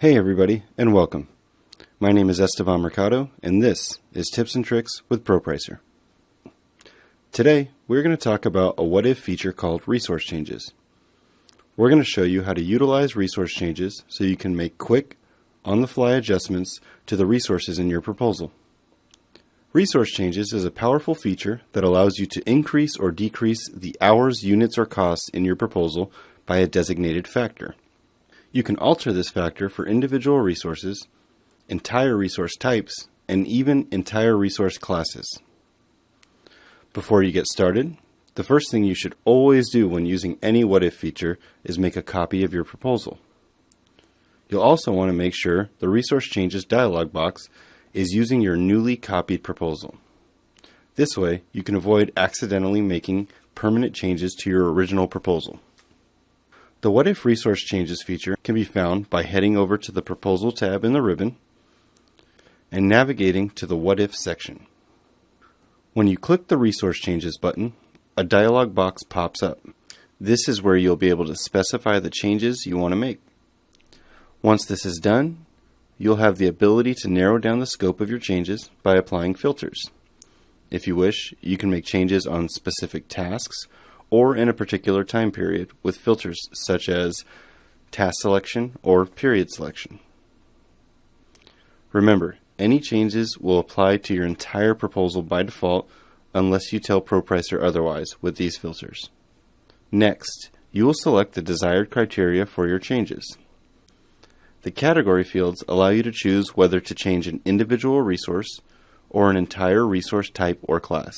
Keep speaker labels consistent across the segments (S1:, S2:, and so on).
S1: Hey everybody, and welcome. My name is Esteban Mercado, and this is Tips and Tricks with ProPricer. Today, we're going to talk about a what-if feature called resource changes. We're going to show you how to utilize resource changes so you can make quick, on-the-fly adjustments to the resources in your proposal. Resource changes is a powerful feature that allows you to increase or decrease the hours, units, or costs in your proposal by a designated factor. You can alter this factor for individual resources, entire resource types, and even entire resource classes. Before you get started, the first thing you should always do when using any what-if feature is make a copy of your proposal. You'll also want to make sure the Resource Changes dialog box is using your newly copied proposal. This way, you can avoid accidentally making permanent changes to your original proposal. The What If Resource Changes feature can be found by heading over to the Proposal tab in the ribbon and navigating to the What If section. When you click the Resource Changes button, a dialog box pops up. This is where you'll be able to specify the changes you want to make. Once this is done, you'll have the ability to narrow down the scope of your changes by applying filters. If you wish, you can make changes on specific tasks or in a particular time period with filters such as task selection or period selection. Remember, any changes will apply to your entire proposal by default unless you tell ProPricer otherwise with these filters. Next, you will select the desired criteria for your changes. The category fields allow you to choose whether to change an individual resource or an entire resource type or class.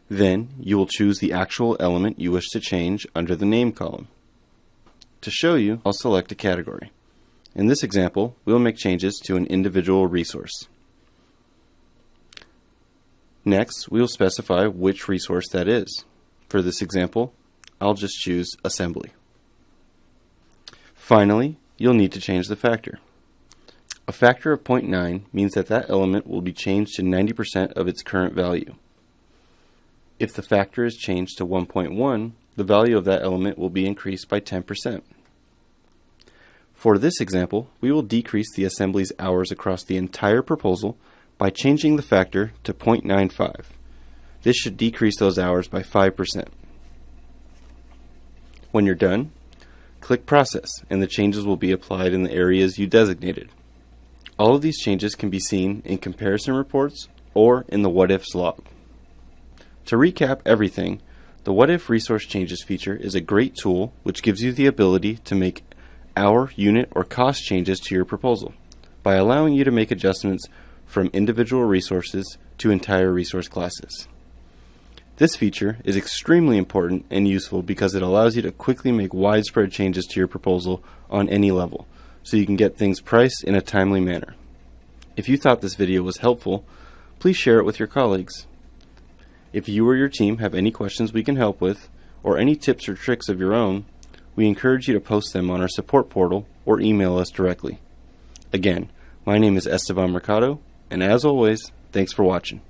S1: Then, you will choose the actual element you wish to change under the name column. To show you, I'll select a category. In this example, we'll make changes to an individual resource. Next, we will specify which resource that is. For this example, I'll just choose assembly. Finally, you'll need to change the factor. A factor of 0.9 means that element will be changed to 90% of its current value. If the factor is changed to 1.1, the value of that element will be increased by 10%. For this example, we will decrease the assembly's hours across the entire proposal by changing the factor to 0.95. This should decrease those hours by 5%. When you're done, click Process, and the changes will be applied in the areas you designated. All of these changes can be seen in comparison reports or in the What Ifs log. To recap everything, the What If Resource Changes feature is a great tool which gives you the ability to make hour, unit, or cost changes to your proposal by allowing you to make adjustments from individual resources to entire resource classes. This feature is extremely important and useful because it allows you to quickly make widespread changes to your proposal on any level, so you can get things priced in a timely manner. If you thought this video was helpful, please share it with your colleagues. If you or your team have any questions we can help with, or any tips or tricks of your own, we encourage you to post them on our support portal or email us directly. Again, my name is Esteban Mercado, and as always, thanks for watching.